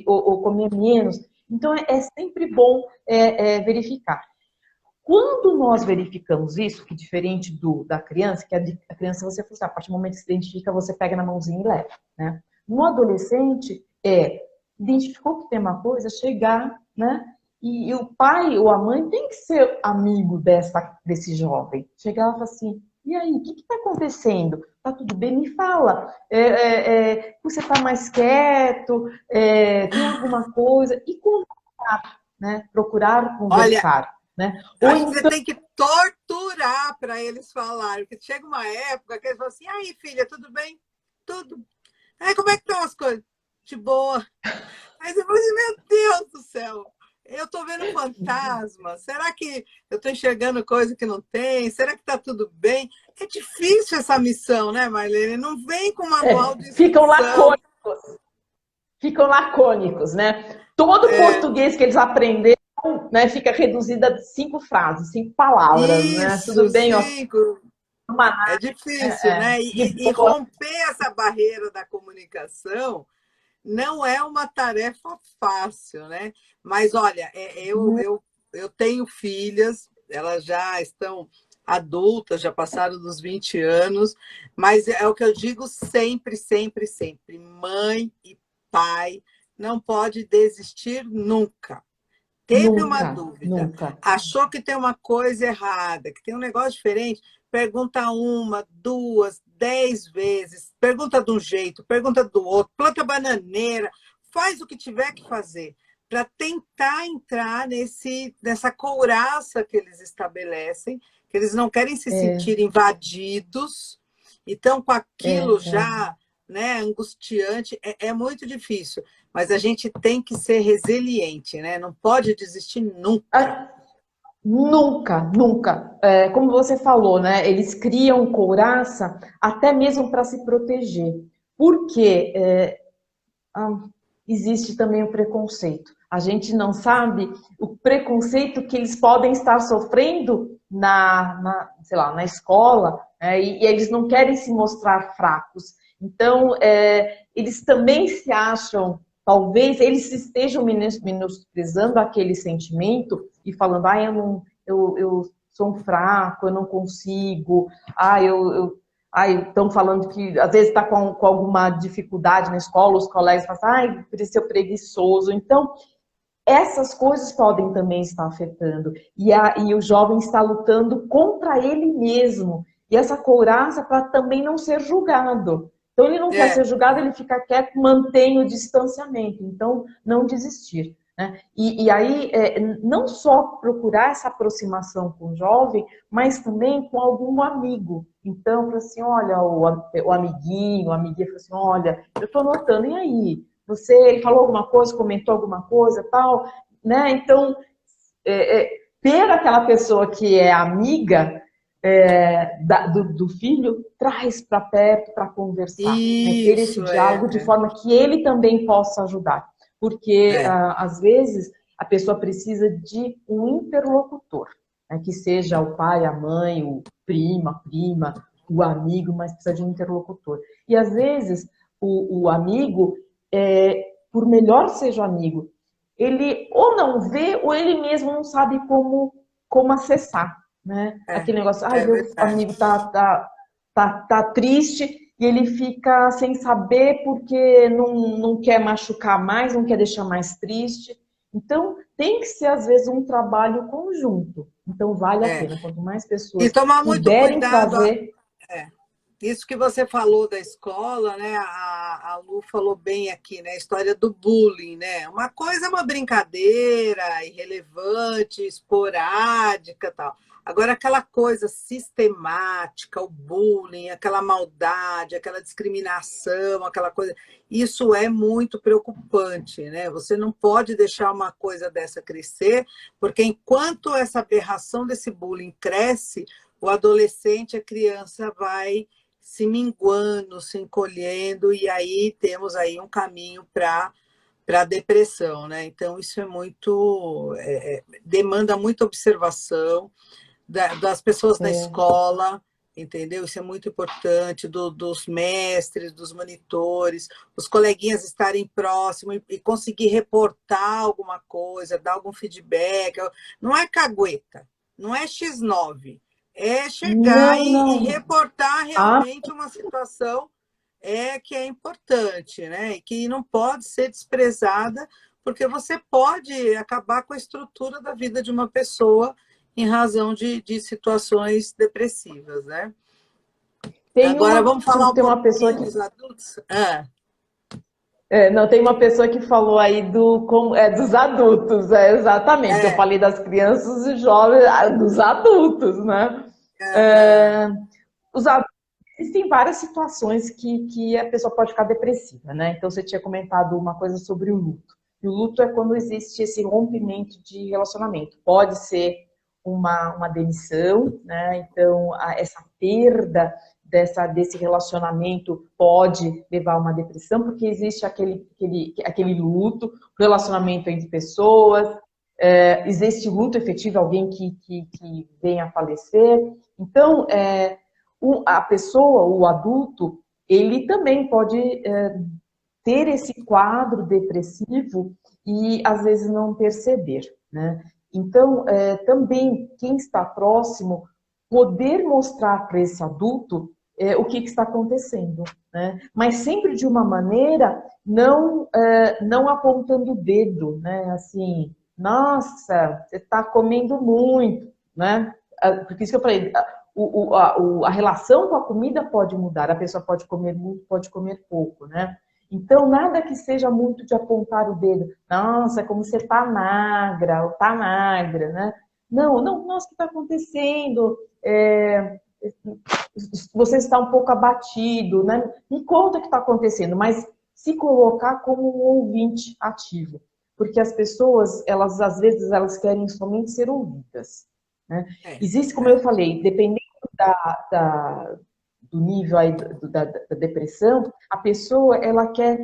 ou comer menos. Então, é sempre bom verificar. Quando nós verificamos isso, que é diferente da criança, que a criança você fala, a partir do momento que se identifica, você pega na mãozinha e leva. Né? No adolescente, identificou que tem uma coisa, chegar, né? E o pai ou a mãe tem que ser amigo desse jovem. Chegar lá e falar assim, e aí, o que está acontecendo? Tá tudo bem? Me fala. Você está mais quieto? Tem alguma coisa? E conversar, né? Procurar Olha, conversar. Né? Ou acho que você então, tem que torturar para eles falarem, porque chega uma época que eles falam assim, e aí, filha, tudo bem? Tudo. Aí, como é que estão as coisas? De boa. Aí você fala assim, meu Deus do céu, eu estou vendo fantasma. Será que eu estou enxergando coisa que não tem? Será que está tudo bem? É difícil essa missão, né, Marlene? Não vem com manual de ficam instrução. lacônicos, ficam lacônicos, né? Todo É, português que eles aprenderam, né, fica reduzido a 5 frases, 5 palavras, né? Tudo isso, bem, ó, cinco. uma, É difícil, né? de E boa. romper essa barreira da comunicação não é uma tarefa fácil, né? Mas olha, eu tenho filhas, elas já estão adultas, já passaram dos 20 anos, mas é o que eu digo sempre, sempre, sempre: mãe e pai não pode desistir nunca. Teve uma Nunca, dúvida, nunca. achou que tem uma coisa errada, que tem um negócio diferente, pergunta uma, duas, 10 vezes, pergunta de um jeito, pergunta do outro, planta bananeira, faz o que tiver que fazer para tentar entrar nessa couraça que eles estabelecem, que eles não querem se sentir invadidos, e estão com aquilo É. já, né, angustiante, é muito difícil. Mas a gente tem que ser resiliente, né? Não pode desistir nunca. Ah, nunca, nunca. Como você falou, né? Eles criam couraça até mesmo para se proteger. Porque ah, existe também o preconceito. A gente não sabe o preconceito que eles podem estar sofrendo sei lá, na escola, né? E eles não querem se mostrar fracos. Então, eles também se acham, talvez eles estejam menosprezando aquele sentimento e falando, eu não, eu sou um fraco, eu não consigo, estão falando que às vezes está com alguma dificuldade na escola, os colegas falam, por isso ser preguiçoso. Então, essas coisas podem também estar afetando. E o jovem está lutando contra ele mesmo. E essa couraça para também não ser julgado. Então, ele não quer É, ser julgado, ele fica quieto, mantém o distanciamento. Então, não desistir. Né? E aí, não só procurar essa aproximação com o jovem, mas também com algum amigo. Então, assim, olha, o amiguinho, a amiguinha fala assim, olha, eu estou notando, e aí? Ele falou alguma coisa, comentou alguma coisa, tal, né? Então, ter aquela pessoa que é amiga do filho, traz para perto para conversar, né? Ter esse isso, diálogo de forma que ele também possa ajudar. Porque, é. às vezes, a pessoa precisa de um interlocutor, né? Que seja o pai, a mãe, o primo, a prima, o amigo, mas precisa de um interlocutor. E, às vezes, o amigo, por melhor seja o amigo, ele ou não vê ou ele mesmo não sabe como acessar, né? É, Aquele negócio, é meu verdade. amigo tá triste e ele fica sem saber porque não quer machucar mais, não quer deixar mais triste. Então, tem que ser, às vezes, um trabalho conjunto. Então, vale a É. pena. Quanto mais E pessoas tomar muito puderem cuidado. fazer, É. Isso que você falou da escola, né? A Lu falou bem aqui, né? A história do bullying, né? Uma coisa é uma brincadeira irrelevante, esporádica, tal. Agora, aquela coisa sistemática, o bullying, aquela maldade, aquela discriminação, aquela coisa, isso é muito preocupante, né? Você não pode deixar uma coisa dessa crescer, porque enquanto essa aberração desse bullying cresce, o adolescente, a criança vai se minguando, se encolhendo, e aí temos aí um caminho para a depressão, né? Então, isso é muito, demanda muita observação das pessoas na É. escola, entendeu? Isso é muito importante, dos mestres, dos monitores, os coleguinhas estarem próximos e conseguir reportar alguma coisa, dar algum feedback. Não é cagueta, não é X9, é chegar Não, e não. reportar Ah, realmente uma situação que é importante, né? E que não pode ser desprezada, porque você pode acabar com a estrutura da vida de uma pessoa em razão de situações depressivas, né? Agora vamos falar um tem uma pessoa pouquinho que dos adultos? não, tem uma pessoa que falou aí dos adultos, exatamente. Eu É, falei das crianças e jovens, dos adultos, né? aham, É, os adultos, existem várias situações que a pessoa pode ficar depressiva, né? Então, você tinha comentado uma coisa sobre o luto. E o luto é quando existe esse rompimento de relacionamento. Pode ser uma demissão, né? Então, essa perda desse relacionamento pode levar a uma depressão, porque existe aquele luto, relacionamento entre pessoas, existe luto efetivo, alguém que vem a falecer. Então, a pessoa, o adulto, ele também pode ter esse quadro depressivo e às vezes não perceber, né? Então, também quem está próximo poder mostrar para esse adulto o que está acontecendo, né? Mas sempre de uma maneira não apontando o dedo, né? Assim, nossa, você está comendo muito, né? Porque isso que eu falei, a relação com a comida pode mudar, a pessoa pode comer muito, pode comer pouco, né? Então, nada que seja muito de apontar o dedo. Nossa, como você tá magra, ou tá magra, né? Não, não, nossa, o que está acontecendo? Você está um pouco abatido, né? Me conta o que está acontecendo, mas se colocar como um ouvinte ativo. Porque as pessoas, elas às vezes, elas querem somente ser ouvidas, né? é Existe, como eu verdade. falei, dependendo do nível aí da depressão, a pessoa ela quer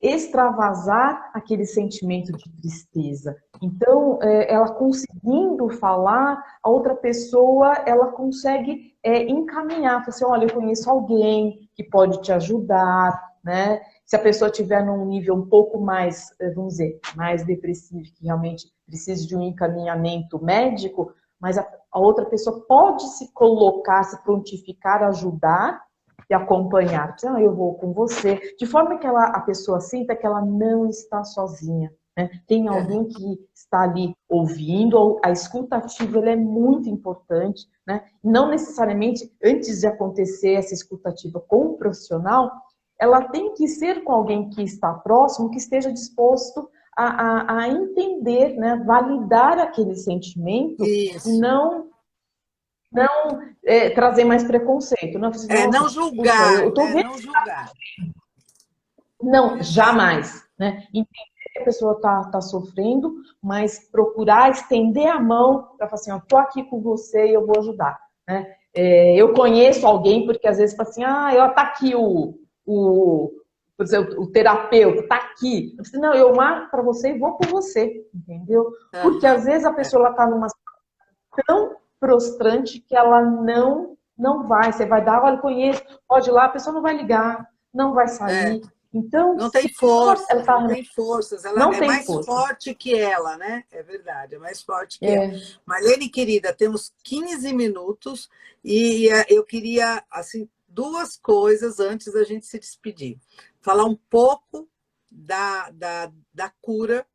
extravasar aquele sentimento de tristeza. Então, ela conseguindo falar, a outra pessoa ela consegue encaminhar, falar assim, olha, eu conheço alguém que pode te ajudar, né? Se a pessoa estiver num nível um pouco mais, vamos dizer, mais depressivo, que realmente precisa de um encaminhamento médico, mas a outra pessoa pode se colocar, se prontificar, ajudar e acompanhar. Eu vou com você. De forma que a pessoa sinta que ela não está sozinha. Né? Tem É. alguém que está ali ouvindo, a escuta ativa é muito importante. Né? Não necessariamente, antes de acontecer essa escuta ativa com o profissional, ela tem que ser com alguém que está próximo, que esteja disposto a entender, né? Validar aquele sentimento e Isso. não trazer mais preconceito. Não, assim, Não nossa, puxa, eu julgar, estou né? vendo. Não julgar. Não, Exato. jamais. Né? Entender que a pessoa está sofrendo, mas procurar estender a mão para falar assim, estou aqui com você e eu vou ajudar. Né? Eu conheço alguém, porque às vezes fala assim, está aqui por exemplo, o terapeuta, está aqui. Eu falo, não, eu marco para você e vou com você, entendeu? Porque às Aham, vezes a pessoa está numa tão prostrante que ela não vai. Você vai dar, olha, conheço, pode ir lá, a pessoa não vai ligar, não vai é. sair. Então, Não se tem ela forças, tá, não tem forças. Ela não é tem mais força. forte que ela, né? É verdade, é mais forte que ela. É, Marlene, querida, temos 15 minutos e eu queria, assim, duas coisas antes da gente se despedir. Falar um pouco da cura,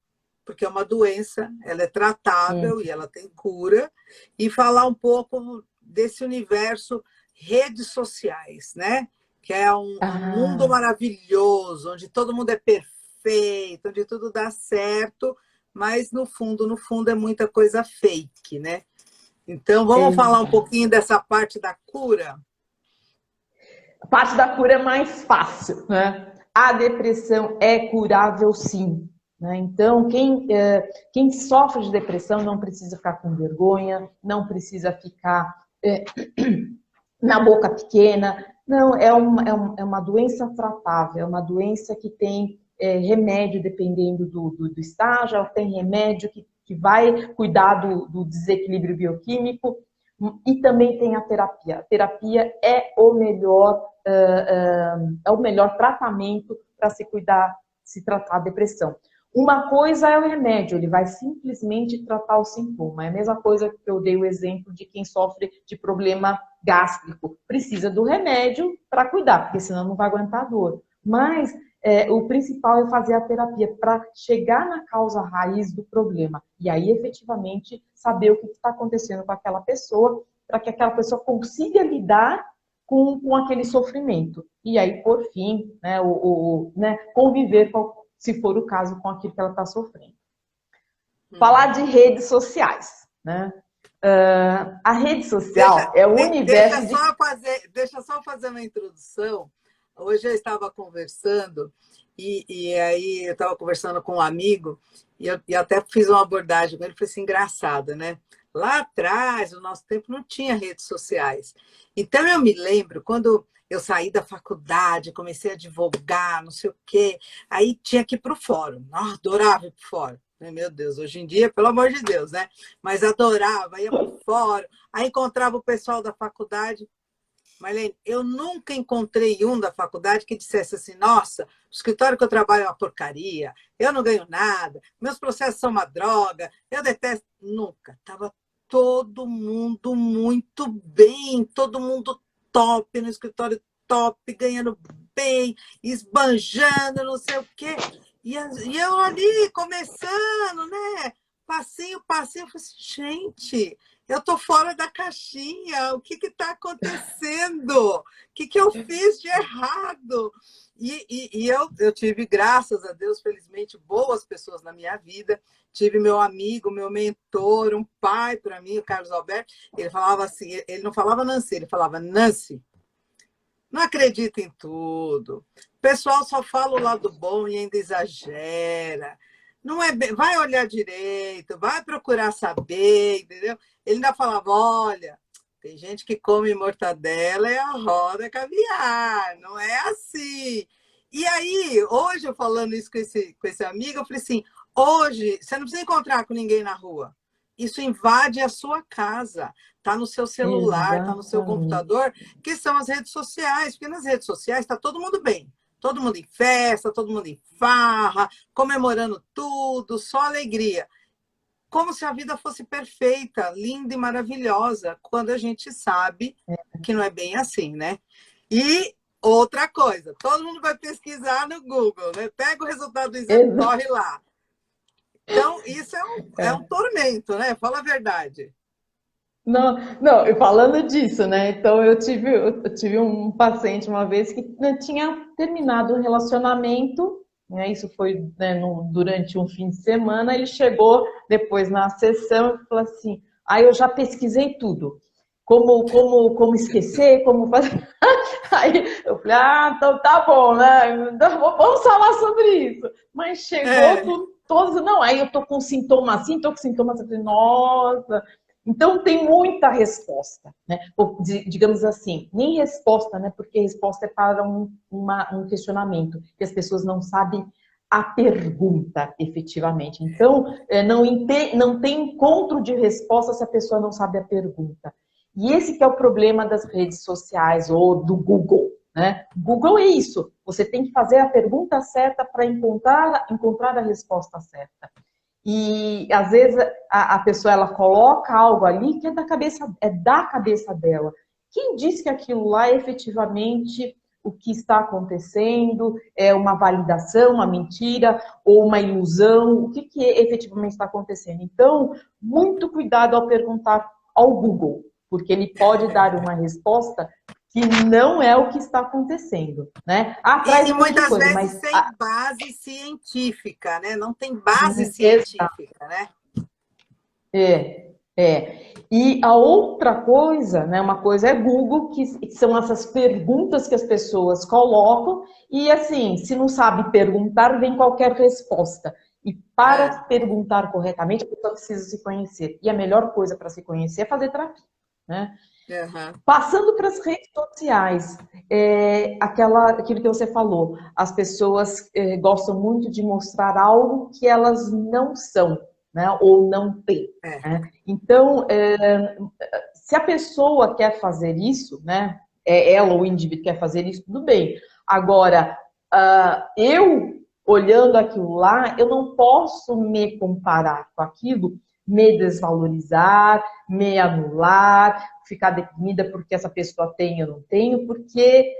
porque é uma doença, ela é hum, tratável e ela tem cura, e falar um pouco desse universo redes sociais, né? Que é um mundo ah, maravilhoso, onde todo mundo é perfeito, onde tudo dá certo, mas no fundo é muita coisa fake, né? Então, vamos falar um Exato. pouquinho dessa parte da cura? A parte da cura é mais fácil, né? A depressão é curável, sim. Né? Então, quem sofre de depressão não precisa ficar com vergonha, não precisa ficar na boca pequena. Não, é uma doença tratável, é uma doença que tem remédio dependendo do estágio, ela tem remédio que vai cuidar do desequilíbrio bioquímico e também tem a terapia. A terapia é o melhor tratamento para se cuidar, se tratar a depressão. Uma coisa é o remédio, ele vai simplesmente tratar o sintoma. É a mesma coisa que eu dei o exemplo de quem sofre de problema gástrico. Precisa do remédio para cuidar, porque senão não vai aguentar a dor. Mas o principal é fazer a terapia para chegar na causa raiz do problema. E aí, efetivamente, saber o que está acontecendo com aquela pessoa, para que aquela pessoa consiga lidar com aquele sofrimento. E aí, por fim, né, conviver, se for o caso, com aquilo que ela está sofrendo. Falar de Uhum. redes sociais, né? A rede social é o universo de... Deixa só fazer uma introdução. Hoje eu estava conversando, e aí eu estava conversando com um amigo, e até fiz uma abordagem com ele, foi assim, engraçada, né? Lá atrás, no nosso tempo, não tinha redes sociais. Então eu me lembro, quando eu saí da faculdade, comecei a advogar, não sei o quê, aí tinha que ir para o fórum. Oh, adorava ir para o fórum. Meu Deus, hoje em dia, pelo amor de Deus, né? Mas adorava, ia para o fórum, aí encontrava o pessoal da faculdade. Marlene, eu nunca encontrei um da faculdade que dissesse assim, nossa, o escritório que eu trabalho é uma porcaria, eu não ganho nada, meus processos são uma droga, eu detesto. Nunca. Estava todo mundo muito bem, todo mundo top, no escritório top, ganhando bem, esbanjando, não sei o quê. E eu ali, começando, né? Passinho, passinho, eu falei assim, gente, eu estou fora da caixinha, o que está acontecendo? O que eu fiz de errado? Eu tive, graças a Deus, felizmente, boas pessoas na minha vida. Tive meu amigo, meu mentor, um pai para mim, o Carlos Alberto. Ele falava assim, ele não falava Nancy, ele falava Nancy, não acredita em tudo. O pessoal só fala o lado bom e ainda exagera. Não é bem... Vai olhar direito, vai procurar saber, entendeu? Ele ainda falava, olha, tem gente que come mortadela e a roda caviar, não é assim. E aí, hoje, eu falando isso com esse amigo, eu falei assim, hoje, você não precisa encontrar com ninguém na rua. Isso invade a sua casa, está no seu celular, está no seu Exatamente. computador, que são as redes sociais, porque nas redes sociais está todo mundo bem. Todo mundo em festa, todo mundo em farra, comemorando tudo, só alegria. Como se a vida fosse perfeita, linda e maravilhosa, quando a gente sabe que não é bem assim, né? E outra coisa, todo mundo vai pesquisar no Google, né? Pega o resultado do exame, Exato. corre lá. Então, isso é um tormento, né? Fala a verdade. Não, não, e falando disso, né? Então eu tive um paciente uma vez que né, tinha terminado um relacionamento, né? Isso foi né, durante um fim de semana. Ele chegou depois na sessão e falou assim: aí eu já pesquisei tudo. Como esquecer, como fazer. Aí eu falei, então tá bom, né? Então, vamos falar sobre isso. Mas chegou É, com todos. Não, aí eu tô com sintoma assim, tô com sintomas assim. Nossa, então tem muita resposta, né? Ou, digamos assim, nem resposta, né? Porque resposta é para um questionamento, que as pessoas não sabem a pergunta efetivamente. Então, não tem encontro de resposta se a pessoa não sabe a pergunta. E esse que é o problema das redes sociais ou do Google, né? Google é isso. Você tem que fazer a pergunta certa para encontrar a resposta certa. E às vezes a pessoa ela coloca algo ali que é da cabeça dela. Quem diz que aquilo lá é efetivamente o que está acontecendo, é uma validação, uma mentira ou uma ilusão? O que efetivamente está acontecendo? Então, muito cuidado ao perguntar ao Google, porque ele pode dar uma resposta que não é o que está acontecendo, né? Traz e um monte de muitas coisa, vezes mas sem base científica, né? Não tem base exato, científica, né? é. E a outra coisa, né, uma coisa é Google, que são essas perguntas que as pessoas colocam, e assim, se não sabe perguntar, vem qualquer resposta. E para perguntar corretamente, a pessoa precisa se conhecer. E a melhor coisa para se conhecer é fazer terapia, né? Aham. Passando para as redes sociais, aquilo que você falou, as pessoas gostam muito de mostrar algo que elas não são, né? Ou não têm. É. Né? Então, se a pessoa quer fazer isso, né? Ela ou o indivíduo quer fazer isso, tudo bem. Agora, eu olhando aquilo lá, eu não posso me comparar com aquilo, me desvalorizar, me anular, ficar deprimida porque essa pessoa tem e eu não tenho, porque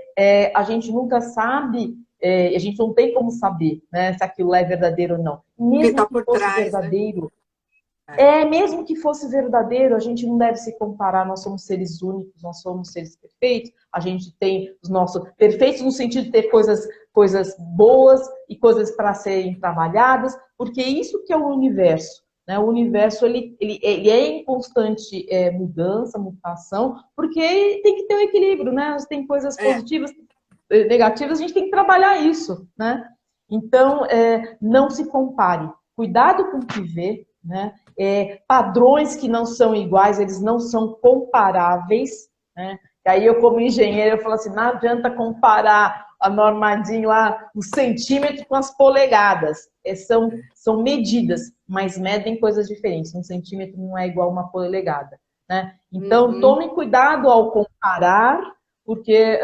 a gente nunca sabe, a gente não tem como saber, né, se aquilo é verdadeiro ou não. O que Mesmo está que por fosse trás, né? verdadeiro, É. mesmo que fosse verdadeiro, a gente não deve se comparar, nós somos seres únicos, nós somos seres perfeitos, a gente tem os nossos perfeitos no sentido de ter coisas boas e coisas para serem trabalhadas, porque isso que é o universo. Né? O universo ele é em constante mudança, mutação, porque tem que ter um equilíbrio, né? Tem coisas É. positivas, negativas, a gente tem que trabalhar isso. Né? Então, não se compare. Cuidado com o que vê, né? Padrões que não são iguais, eles não são comparáveis, né? E aí eu, como engenheiro, eu falo assim, não adianta comparar a Normadinho lá, o centímetro com as polegadas. São medidas, mas medem coisas diferentes. Um centímetro não é igual a uma polegada. Né? Então, Uhum. tome cuidado ao comparar, porque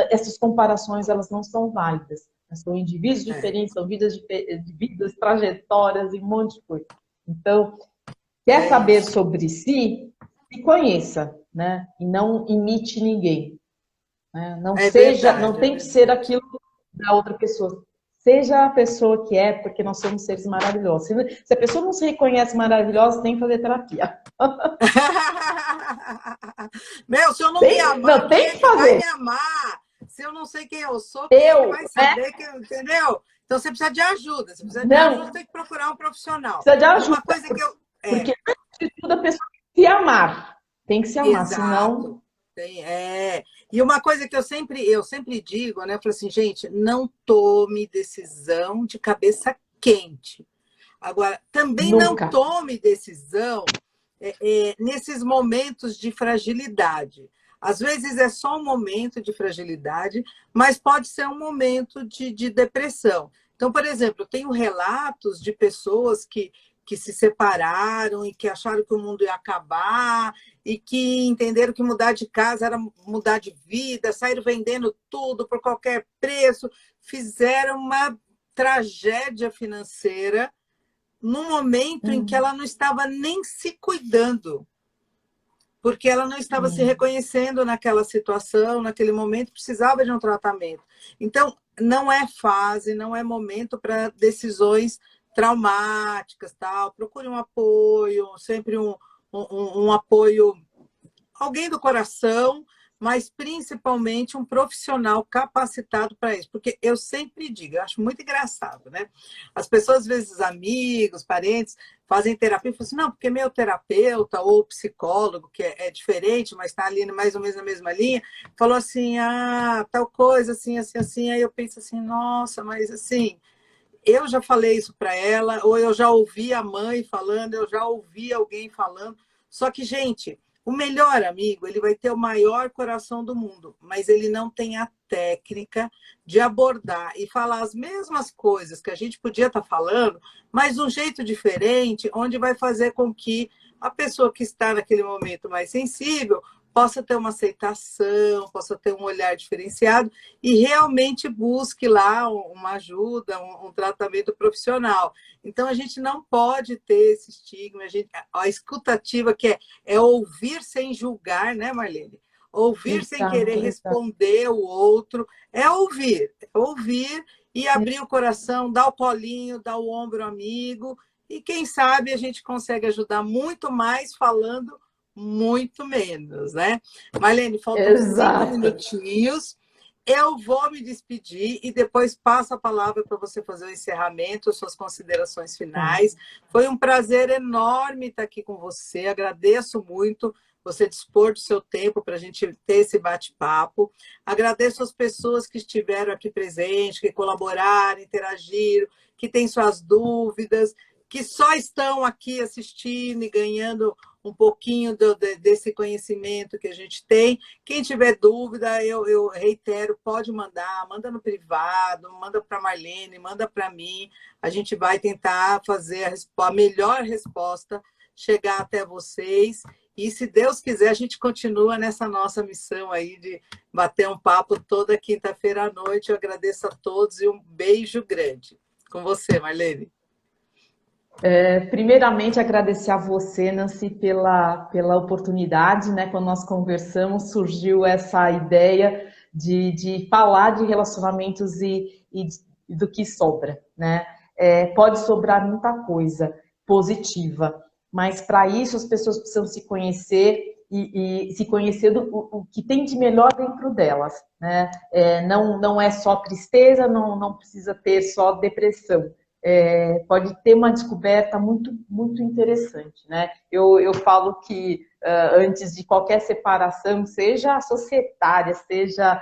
essas comparações elas não são válidas. São indivíduos É. diferentes, são vidas, trajetórias e um monte de coisa. Então, quer É saber isso. sobre si, se conheça, né? E não imite ninguém. Né? É Não verdade, é tem que ser verdade. aquilo da outra pessoa. Seja a pessoa que é, porque nós somos seres maravilhosos. Se a pessoa não se reconhece maravilhosa, tem que fazer terapia. Meu, se eu não me amar, Não, quem tem é que que vai fazer. me amar? Se eu não sei quem eu sou, quem é que vai Né? saber que, entendeu? Então você precisa de ajuda. Você precisa de ajuda, Não, tem que procurar um profissional. precisa de E uma ajuda. coisa que eu. Porque, antes de tudo, a pessoa tem que se amar. Tem que se amar, Exato. senão. E uma coisa que eu sempre digo, né? Eu falo assim, gente, não tome decisão de cabeça quente. Agora, também não Nunca. tome decisão nesses momentos de fragilidade. Às vezes é só um momento de fragilidade, mas pode ser um momento de depressão. Então, por exemplo, eu tenho relatos de pessoas que se separaram e que acharam que o mundo ia acabar e que entenderam que mudar de casa era mudar de vida, saíram vendendo tudo por qualquer preço, fizeram uma tragédia financeira num momento em que ela não estava nem se cuidando, porque ela não estava se reconhecendo naquela situação, naquele momento, precisava de um tratamento. Então, não é fase, não é momento para decisões traumáticas, tal. Procure um apoio, sempre um apoio, alguém do coração, mas principalmente um profissional capacitado para isso. Porque eu sempre digo, eu acho muito engraçado, né? As pessoas, às vezes, amigos, parentes, fazem terapia e falam assim, não, porque meu terapeuta ou psicólogo, que é diferente, mas está ali mais ou menos na mesma linha, falou assim, tal coisa, assim, assim, assim. Aí eu penso assim, nossa, mas assim, eu já falei isso para ela, ou eu já ouvi a mãe falando, eu já ouvi alguém falando. Só que, gente, o melhor amigo, ele vai ter o maior coração do mundo, mas ele não tem a técnica de abordar e falar as mesmas coisas que a gente podia estar falando, mas de um jeito diferente, onde vai fazer com que a pessoa que está naquele momento mais sensível possa ter uma aceitação, possa ter um olhar diferenciado e realmente busque lá uma ajuda, um tratamento profissional. Então, a gente não pode ter esse estigma, a escutativa que é ouvir sem julgar, né, Marlene? Ouvir sem querer Exato, exato. responder o outro, é ouvir e abrir o coração, dar o colinho, dar o ombro ao amigo, e quem sabe a gente consegue ajudar muito mais falando muito menos, né? Marlene, faltam 5 Exato. minutinhos. Eu vou me despedir e depois passo a palavra para você fazer o encerramento, suas considerações Tá. finais. Foi um prazer enorme estar aqui com você. Agradeço muito você dispor do seu tempo para a gente ter esse bate-papo. Agradeço as pessoas que estiveram aqui presentes, que colaboraram, interagiram, que têm suas dúvidas, que só estão aqui assistindo e ganhando um pouquinho desse conhecimento que a gente tem. Quem tiver dúvida, eu reitero, pode mandar, manda no privado, manda para a Marlene, manda para mim. A gente vai tentar fazer a melhor resposta, chegar até vocês. E, se Deus quiser, a gente continua nessa nossa missão aí de bater um papo toda quinta-feira à noite. Eu agradeço a todos e um beijo grande. Com você, Marlene. Primeiramente, agradecer a você, Nancy, pela oportunidade, né? Quando nós conversamos, surgiu essa ideia de falar de relacionamentos e do que sobra, né? Pode sobrar muita coisa positiva, mas para isso as pessoas precisam se conhecer e se conhecer o que tem de melhor dentro delas, né? Não é só tristeza, não precisa ter só depressão. Pode ter uma descoberta muito, muito interessante, né? Eu falo que antes de qualquer separação, seja societária, seja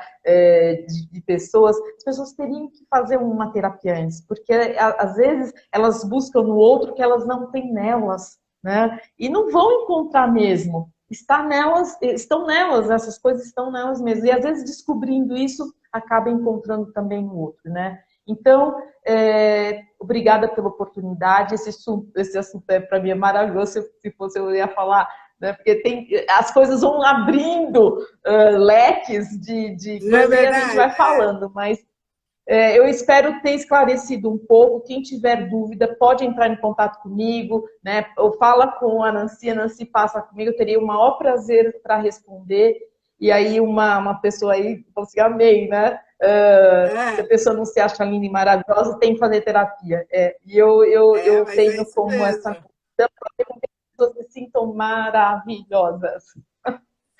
de pessoas, as pessoas teriam que fazer uma terapia antes, porque às vezes elas buscam no outro que elas não têm nelas, né? E não vão encontrar mesmo. Estão nelas, essas coisas estão nelas mesmo. E às vezes descobrindo isso, acaba encontrando também no outro, né? Então, obrigada pela oportunidade. Esse assunto para mim é maravilhoso. Se fosse, eu ia falar, né? Porque as coisas vão abrindo leques de Não é coisas e a gente verdade? vai falando. Mas eu espero ter esclarecido um pouco. Quem tiver dúvida, pode entrar em contato comigo, né? Ou fala com a Nancy passa comigo. Eu teria o maior prazer para responder. E aí uma pessoa aí falou assim, amei, né? Se a É, pessoa não se acha linda e maravilhosa, tem que fazer terapia. E eu mas é tenho isso como essa mesmo. missão fazer com que as pessoas se sintam maravilhosas.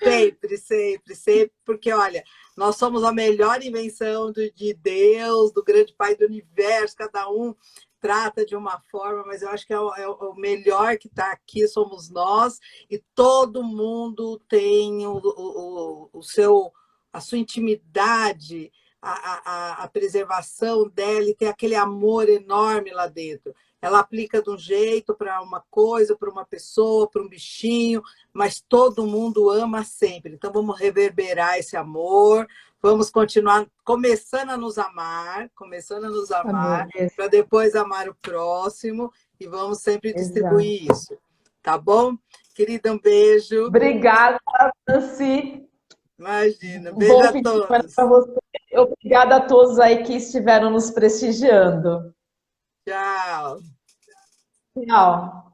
Sempre, sempre, sempre, porque olha, nós somos a melhor invenção de Deus, do grande Pai do universo, cada um trata de uma forma, mas eu acho que é o melhor que está aqui somos nós, e todo mundo tem o seu, a sua intimidade, a preservação dela, e tem aquele amor enorme lá dentro. Ela aplica de um jeito para uma coisa, para uma pessoa, para um bichinho, mas todo mundo ama sempre. Então, vamos reverberar esse amor, vamos continuar começando a nos amar, Amém. para depois amar o próximo, e vamos sempre Exato. distribuir isso. Tá bom? Querida, um beijo. Obrigada, Nancy. Imagina. Um Beijo bom a fim de semana todos. para você. Obrigada a todos aí que estiveram nos prestigiando. Tchau. Tchau.